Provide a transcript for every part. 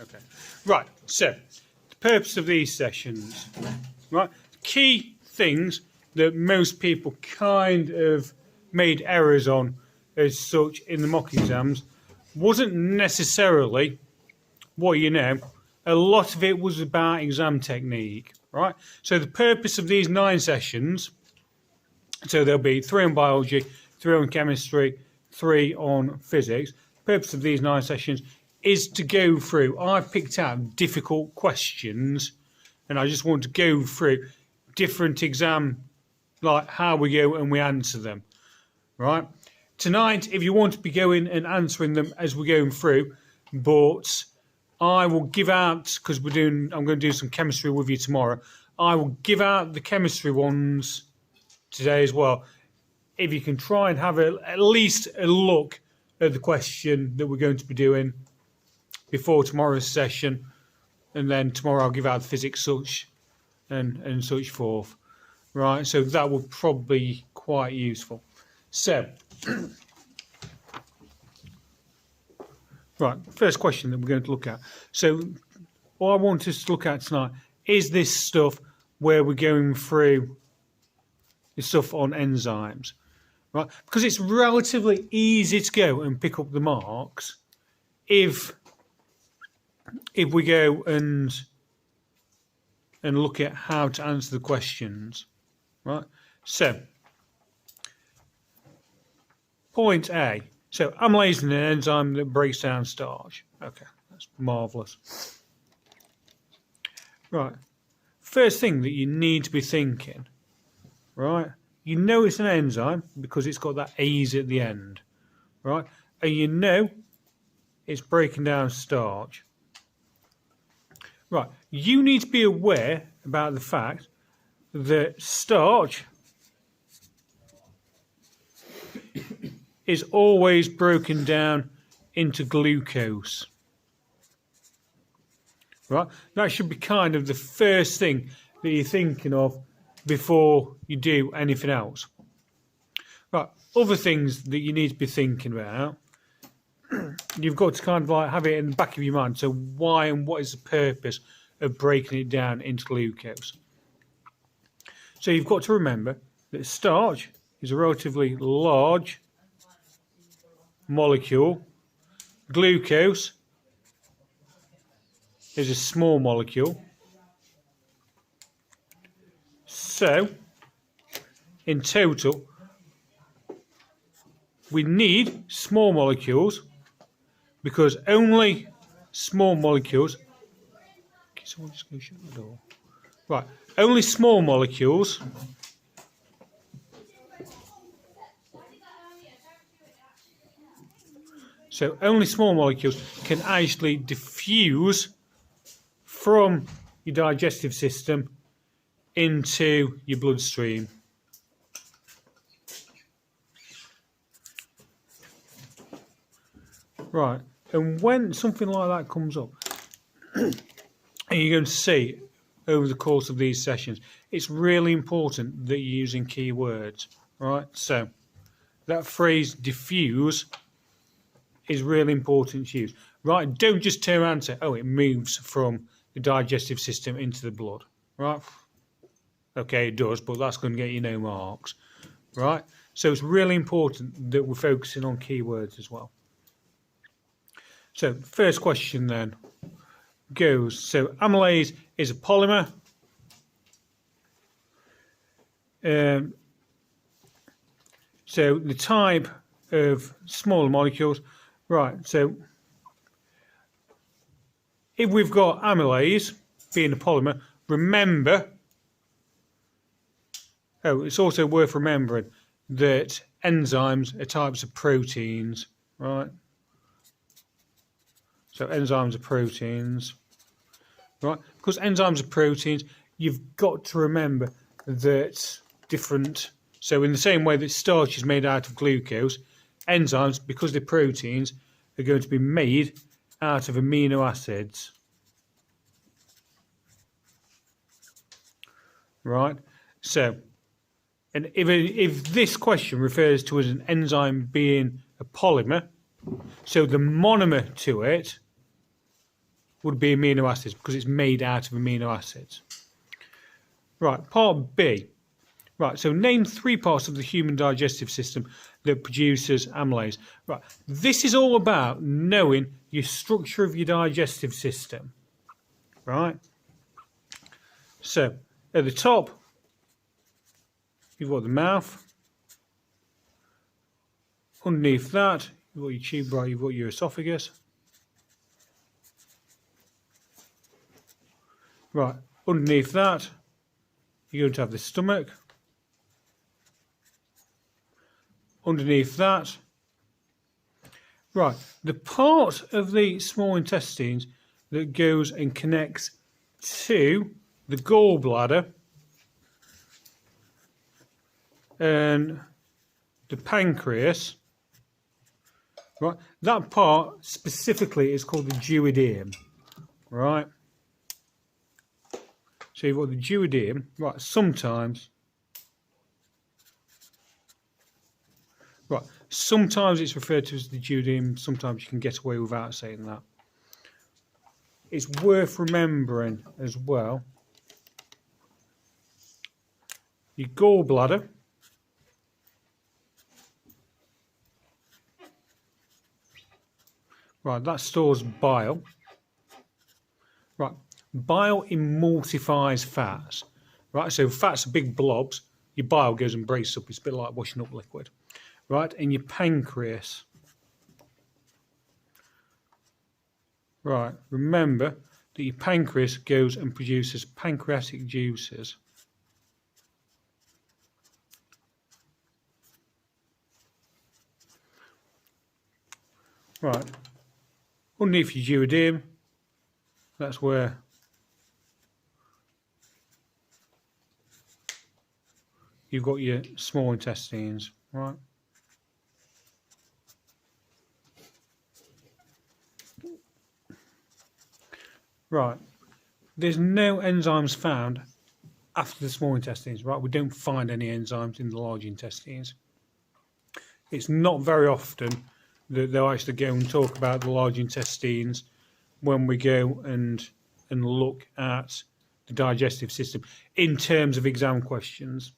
Okay. Right. So, the purpose of these sessions, right? Key things that most people kind of made errors on as such in the mock exams wasn't necessarily what you know. A lot of it was about exam technique, right? So the purpose of these 9 sessions, so there'll be 3 on biology, 3 on chemistry, 3 on physics. The purpose of these 9 sessions is to go through. I've picked out difficult questions, and I just want to go through different exam, like how we go and we answer them, right? Tonight, if you want to be going and answering them as we're going through, but I will give out, because I'm going to do some chemistry with you tomorrow. I will give out the chemistry ones today as well. If you can try and have at least a look at the question that we're going to be doing before tomorrow's session, and then tomorrow I'll give out the physics such and such forth. Right, so that would probably be quite useful. So, right, first question that we're going to look at. So, what I want us to look at tonight is this stuff where we're going through the stuff on enzymes, right? Because it's relatively easy to go and pick up the marks if we go and look at how to answer the questions, right? So, point A. So, amylase is an enzyme that breaks down starch. Okay, that's marvellous. Right. First thing that you need to be thinking, right? You know it's an enzyme because it's got that A's at the end, right? And you know it's breaking down starch. Right. You need to be aware about the fact that starch is always broken down into glucose. Right? That should be kind of the first thing that you're thinking of before you do anything else. Right. Other things that you need to be thinking about, you've got to kind of like have it in the back of your mind. So why and what is the purpose of breaking it down into glucose? So you've got to remember that starch is a relatively large molecule. Glucose is a small molecule. So, in total, we need small molecules because only small molecules. Can someone just go shut the door? Right, only small molecules So only small molecules can actually diffuse from your digestive system into your bloodstream. Right, and when something like that comes up, and you're going to see over the course of these sessions, it's really important that you're using keywords, right? So that phrase diffuse is really important to use, right? Don't just turn around and say, oh, it moves from the digestive system into the blood, right? Okay, it does, but that's going to get you no marks, right? So it's really important that we're focusing on keywords as well. So first question then goes, so amylase is a polymer. So the type of smaller molecules, right, so if we've got amylase being a polymer, remember, it's also worth remembering that enzymes are types of proteins, right? So enzymes are proteins, right? Because enzymes are proteins, you've got to remember that different. So in the same way that starch is made out of glucose, enzymes, because they're proteins, are going to be made out of amino acids. Right? So, and if this question refers to as an enzyme being a polymer, so the monomer to it would be amino acids because it's made out of amino acids. Right, part B. Right, so name 3 parts of the human digestive system that produces amylase. Right, this is all about knowing your structure of your digestive system. Right, so at the top, you've got the mouth. Underneath that, you've got your tube, right, you've got your esophagus. Right, underneath that, you're going to have the stomach. Underneath that, right, the part of the small intestines that goes and connects to the gallbladder and the pancreas, right, that part specifically is called the duodenum, right? So you've got the duodenum, right, sometimes it's referred to as the duodenum, sometimes you can get away without saying that. It's worth remembering as well, your gallbladder, right, that stores bile. Right, bile emulsifies fats. Right, so fats are big blobs, your bile goes and breaks up, it's a bit like washing up liquid. Right, and your pancreas. Right, remember that your pancreas goes and produces pancreatic juices. Right, underneath your duodenum, that's where you've got your small intestines, right? Right, there's no enzymes found after the small intestines, right? We don't find any enzymes in the large intestines. It's not very often that they'll actually go and talk about the large intestines when we go and look at the digestive system in terms of exam questions.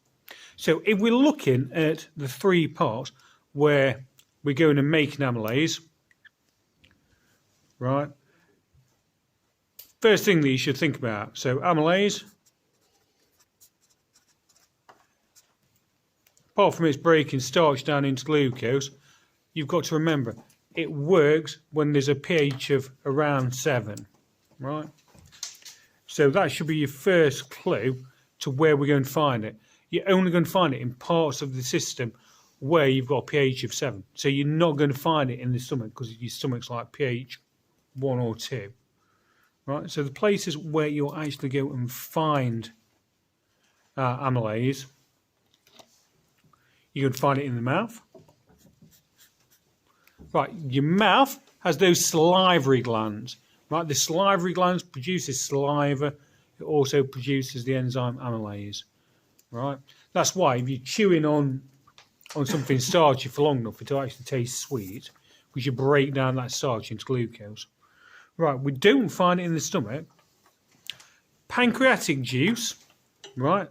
So if we're looking at the 3 parts where we're going to make an amylase, right? First thing that you should think about, so amylase, apart from its breaking starch down into glucose, you've got to remember it works when there's a pH of around 7, right? So that should be your first clue to where we're going to find it. You're only going to find it in parts of the system where you've got a pH of 7. So you're not going to find it in the stomach because your stomach's like pH 1 or 2. Right, so the places where you'll actually go and find amylase, you can find it in the mouth. Right, your mouth has those salivary glands. Right, the salivary glands produces saliva. It also produces the enzyme amylase. Right, that's why if you're chewing on something starchy for long enough, it'll actually taste sweet because you break down that starch into glucose. Right, we don't find it in the stomach. Pancreatic juice, right?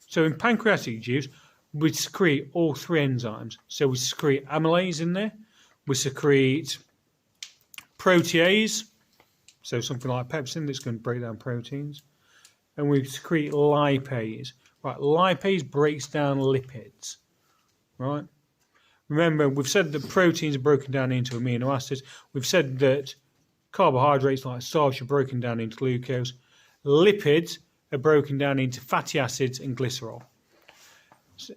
So in pancreatic juice, we secrete all 3 enzymes. So we secrete amylase in there, we secrete protease, so something like pepsin that's going to break down proteins, and we secrete lipase. Right, lipase breaks down lipids, right? Remember, we've said that proteins are broken down into amino acids. We've said that carbohydrates like starch are broken down into glucose. Lipids are broken down into fatty acids and glycerol. So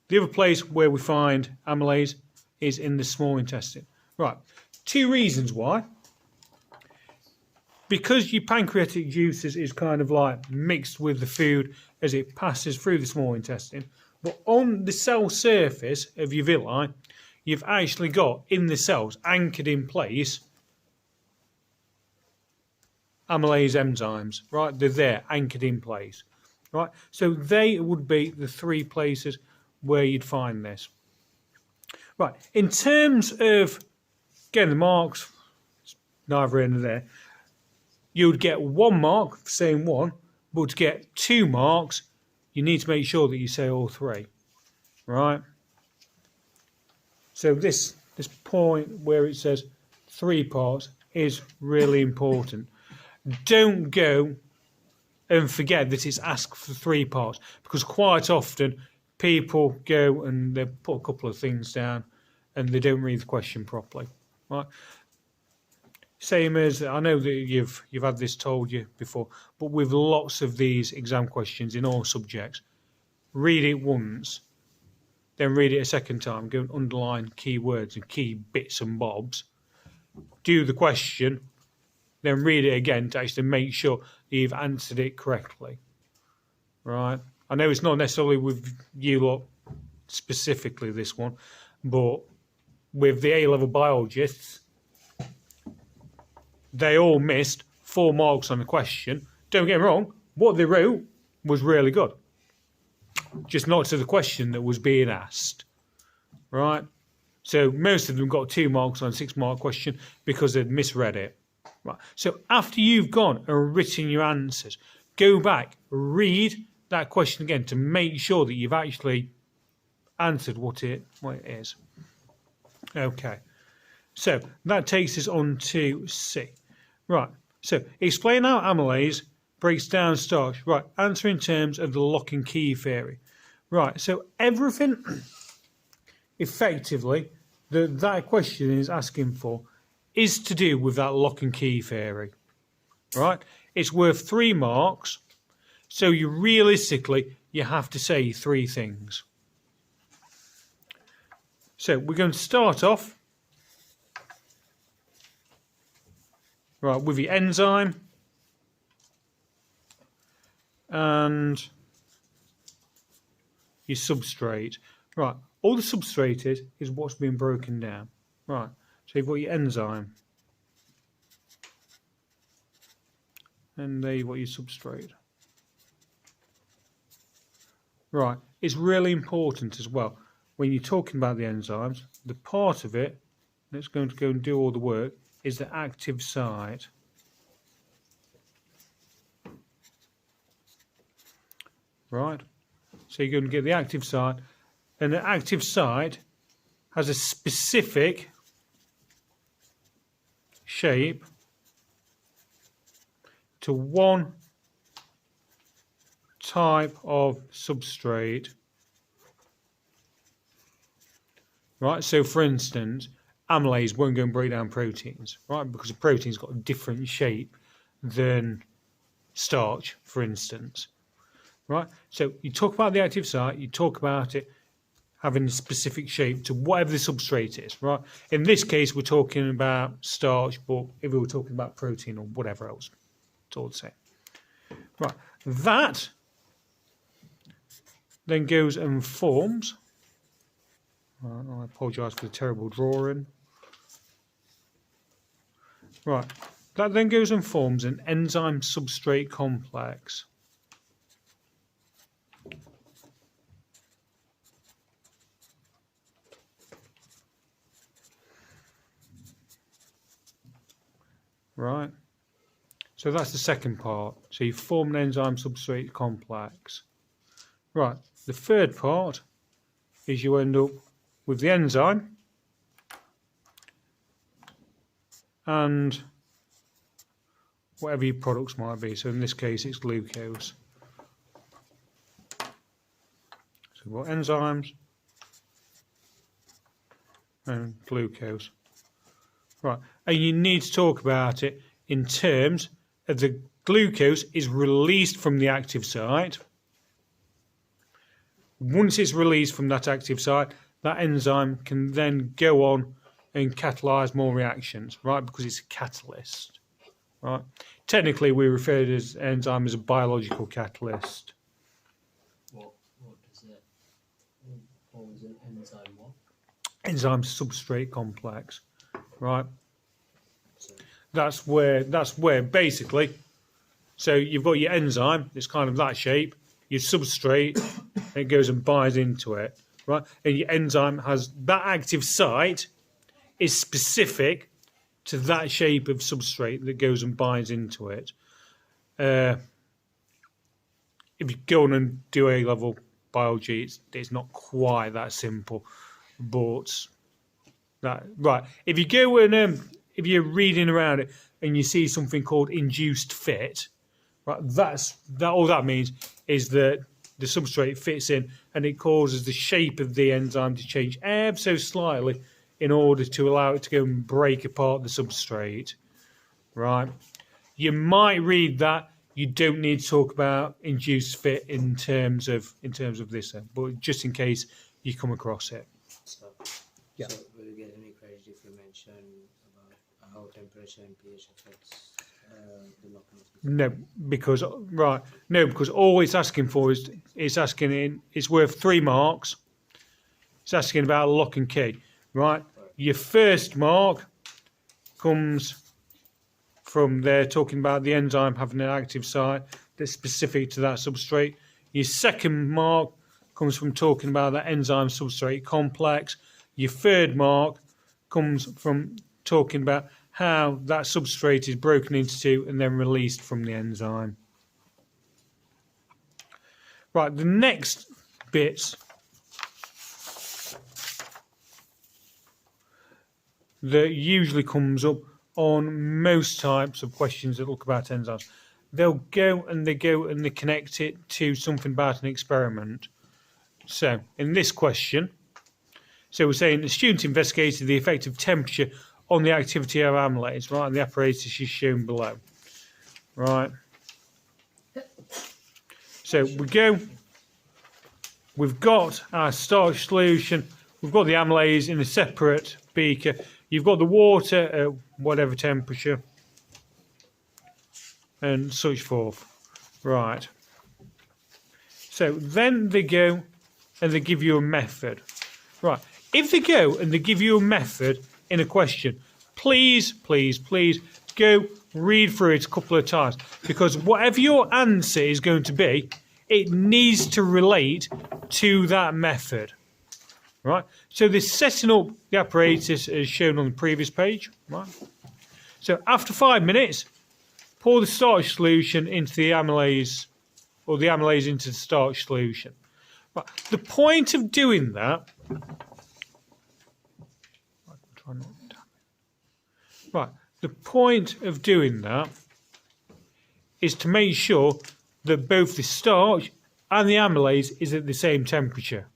the other place where we find amylase is in the small intestine. Right, 2 reasons why. Because your pancreatic juices is kind of like mixed with the food as it passes through the small intestine. But on the cell surface of your villi, you've actually got in the cells anchored in place amylase enzymes, right? They're there, anchored in place, right? So they would be the 3 places where you'd find this. Right, in terms of getting the marks, it's neither here nor there. you'd get 1 mark for saying one, but to get 2 marks, you need to make sure that you say all 3, right? So this point where it says 3 parts is really important. Don't go and forget that it's asked for 3 parts, because quite often people go and they put a couple of things down and they don't read the question properly, right? Same as, I know that you've had this told you before, but with lots of these exam questions in all subjects, read it once, then read it a second time, go and underline key words and key bits and bobs, do the question, then read it again to actually make sure that you've answered it correctly, right? I know it's not necessarily with you lot specifically, this one, but with the A-level biologists, they all missed 4 marks on the question. Don't get me wrong, what they wrote was really good. Just not to the question that was being asked, right? So most of them got 2 marks on a 6-mark question because they'd misread it. Right. So after you've gone and written your answers, go back, read that question again to make sure that you've actually answered what it is. Okay. So that takes us on to C. Right. So explain how amylase breaks down starch. Right. Answer in terms of the lock and key theory. Right. So everything effectively that question is asking for is to do with that lock and key theory, right? It's worth 3 marks, so you have to say 3 things. So we're going to start off, right, with your enzyme and your substrate. Right, all the substrate is what's being broken down, right? So you've got your enzyme, and there you've got your substrate. Right, it's really important as well, when you're talking about the enzymes, the part of it that's going to go and do all the work is the active site. Right, so you're going to get the active site, and the active site has a specific shape to one type of substrate. Right, so for instance, amylase won't go and break down proteins, right, because a protein's got a different shape than starch, for instance. Right, so you talk about the active site, you talk about it having a specific shape to whatever the substrate is, right? In this case, we're talking about starch, but if we were talking about protein or whatever else, it's all the same. Right, that then goes and forms. I apologise for the terrible drawing. Right, that then goes and forms an enzyme substrate complex. Right, so that's the second part. So you form an enzyme substrate complex. Right, the third part is you end up with the enzyme and whatever your products might be. So in this case, it's glucose. So we've got enzymes and glucose. Right, and you need to talk about it in terms of the glucose is released from the active site. Once it's released from that active site, that enzyme can then go on and catalyse more reactions, right, because it's a catalyst, right? Technically, we refer to as enzyme as a biological catalyst. What does it, what was it, enzyme what? Enzyme substrate complex, right? So that's where basically, so you've got your enzyme, it's kind of that shape, your substrate, it goes and binds into it, right? And your enzyme has that active site is specific to that shape of substrate that goes and binds into it. If you go on and do A-level biology, it's not quite that simple, but right. If you go and if you're reading around it and you see something called induced fit, right, all that means is that the substrate fits in and it causes the shape of the enzyme to change ever so slightly in order to allow it to go and break apart the substrate. Right? You might read that. You don't need to talk about induced fit in terms of this, but just in case you come across it. So, Yeah. so will you get any credit if you mention about how temperature and pH affects the locking of the No, because all it's asking for is it's worth 3 marks. It's asking about lock and key, right? Your first mark comes from there talking about the enzyme having an active site that's specific to that substrate. Your second mark comes from talking about that enzyme substrate complex. Your third mark comes from talking about how that substrate is broken into 2 and then released from the enzyme. Right, the next bits that usually comes up on most types of questions that look about enzymes. They'll go and they connect it to something about an experiment. So in this question, so we're saying the student investigated the effect of temperature on the activity of amylase, right? And the apparatus is shown below, right? So we've got our starch solution, we've got the amylase in a separate beaker. You've got the water at whatever temperature and such forth. Right. So then they go and they give you a method. Right. If they go and they give you a method in a question, please go read through it a couple of times, because whatever your answer is going to be, it needs to relate to that method. Right, so they're setting up the apparatus as shown on the previous page. Right, so after 5 minutes, pour the starch solution into the amylase, or the amylase into the starch solution. Right, the point of doing that, the point of doing that is to make sure that both the starch and the amylase is at the same temperature.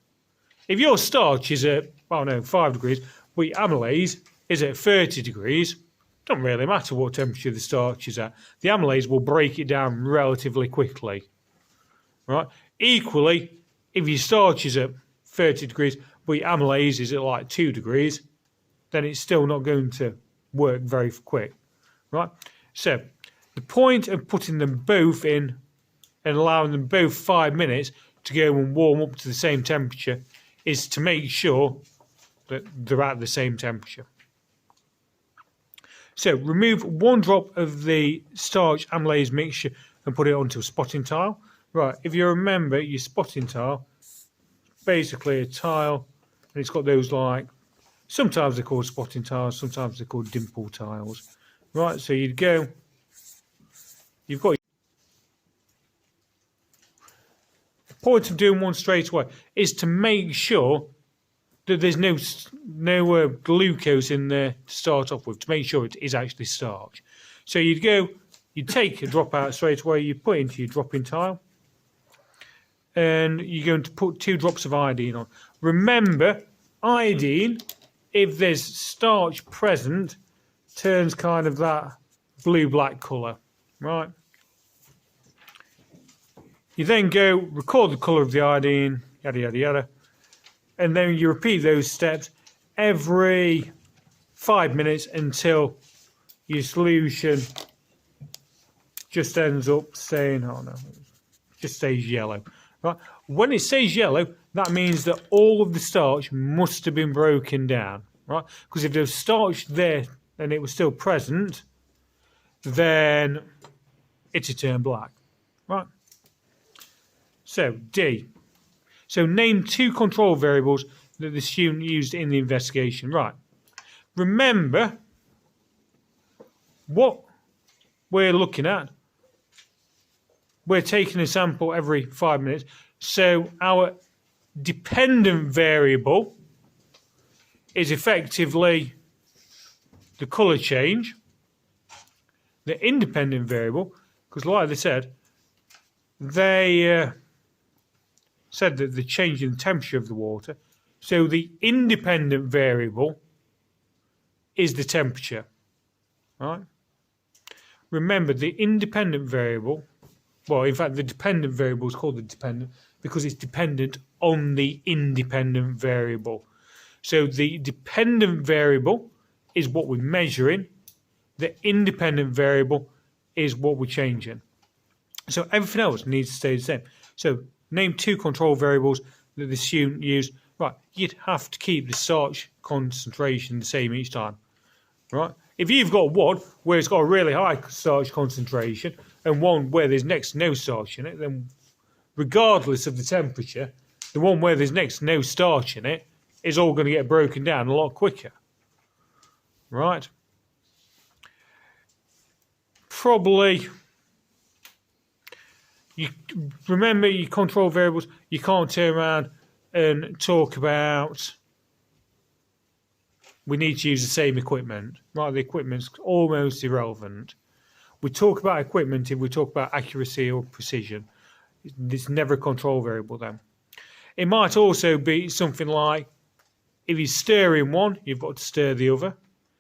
If your starch is at, 5 degrees, but your amylase is at 30 degrees, it doesn't really matter what temperature the starch is at. The amylase will break it down relatively quickly. Right? Equally, if your starch is at 30 degrees, but your amylase is at like 2 degrees, then it's still not going to work very quick. Right? So, the point of putting them both in and allowing them both 5 minutes to go and warm up to the same temperature is to make sure that they're at the same temperature. So remove 1 drop of the starch amylase mixture and put it onto a spotting tile. Right, if you remember your spotting tile, basically a tile, and it's got those like, sometimes they're called spotting tiles, sometimes they're called dimple tiles. Right, so you've got point of doing one straight away is to make sure that there's no glucose in there to start off with, to make sure it is actually starch. So you'd take a drop out straight away, you put it into your dropping tile, and you're going to put 2 drops of iodine on. Remember, iodine, if there's starch present, turns kind of that blue-black colour, right? You then go record the colour of the iodine, yada, yada, yada. And then you repeat those steps every 5 minutes until your solution just ends up saying, just stays yellow. Right? When it says yellow, that means that all of the starch must have been broken down. Right? Because if there was starch there and it was still present, then it'd turn black. Right? So, D. So, name 2 control variables that the student used in the investigation. Right. Remember, what we're looking at, we're taking a sample every 5 minutes. So our dependent variable is effectively the colour change. The independent variable, because like they said that the change in the temperature of the water. So the independent variable is the temperature, right? Remember, the independent variable, well, in fact, the dependent variable is called the dependent because it's dependent on the independent variable. So the dependent variable is what we're measuring. The independent variable is what we're changing. So everything else needs to stay the same. So name 2 control variables that the student used. Right, you'd have to keep the starch concentration the same each time. Right? If you've got one where it's got a really high starch concentration and one where there's next to no starch in it, then regardless of the temperature, the one where there's next to no starch in it is all going to get broken down a lot quicker. Right? Probably, you remember your control variables, you can't turn around and talk about we need to use the same equipment. Right, the equipment's almost irrelevant. We talk about equipment if we talk about accuracy or precision. It's never a control variable then. It might also be something like if you're stirring one, you've got to stir the other.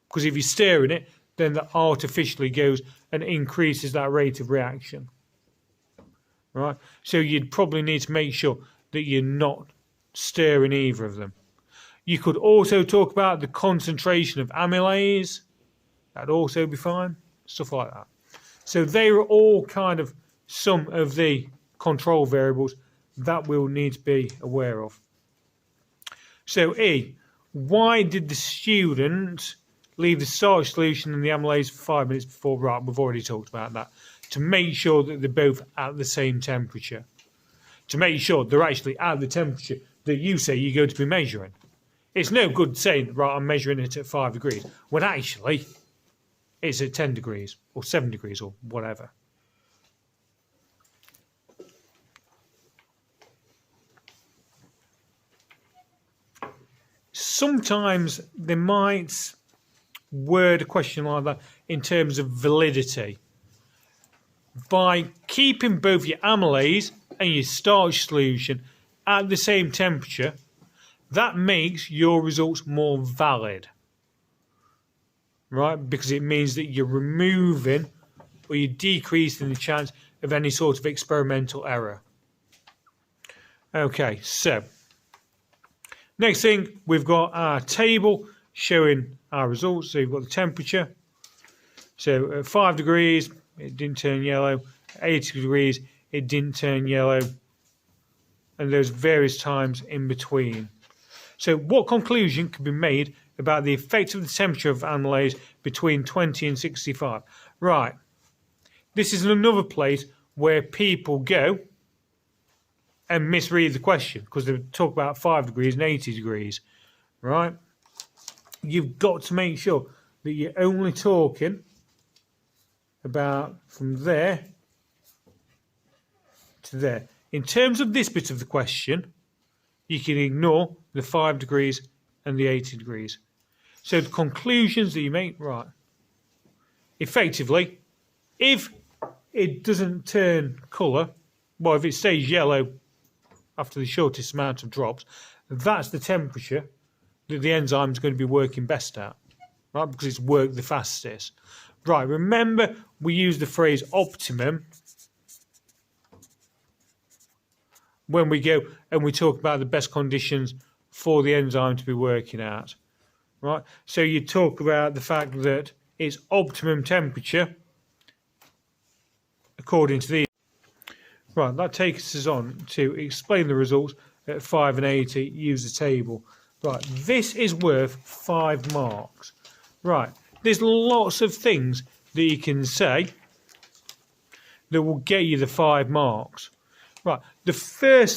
Because if you're stirring it, then that artificially goes and increases that rate of reaction. Right? So you'd probably need to make sure that you're not stirring either of them. You could also talk about the concentration of amylase. That'd also be fine. Stuff like that. So they are all kind of some of the control variables that we'll need to be aware of. So E, why did the student leave the starch solution in the amylase for 5 minutes before? Right, we've already talked about that. To make sure that they're both at the same temperature. To make sure they're actually at the temperature that you say you're going to be measuring. It's no good saying, right, I'm measuring it at 5 degrees, when actually it's at 10 degrees or 7 degrees or whatever. Sometimes they might word a question like that in terms of validity. By keeping both your amylase and your starch solution at the same temperature, that makes your results more valid, right? Because it means that you're removing or you're decreasing the chance of any sort of experimental error. Okay, so next thing, we've got our table showing our results. So you've got the temperature. So at 5 degrees, it didn't turn yellow. 80 degrees, it didn't turn yellow. And there's various times in between. So what conclusion can be made about the effect of the temperature of amylase between 20 and 65? Right. This is another place where people go and misread the question because they talk about 5 degrees and 80 degrees. Right? You've got to make sure that you're only talking about from there to there. In terms of this bit of the question, you can ignore the 5 degrees and the 80 degrees. So the conclusions that you make, right, effectively, if it doesn't turn colour, well, if it stays yellow after the shortest amount of drops, that's the temperature that the enzyme is going to be working best at, right, because it's worked the fastest. Right, remember we use the phrase optimum when we go and we talk about the best conditions for the enzyme to be working at, right? So you talk about the fact that it's optimum temperature according to the... Right, that takes us on to explain the results at 5 and 80, use the table. Right, this is worth 5 marks. Right, there's lots of things that you can say that will get you the 5 marks. Right, the first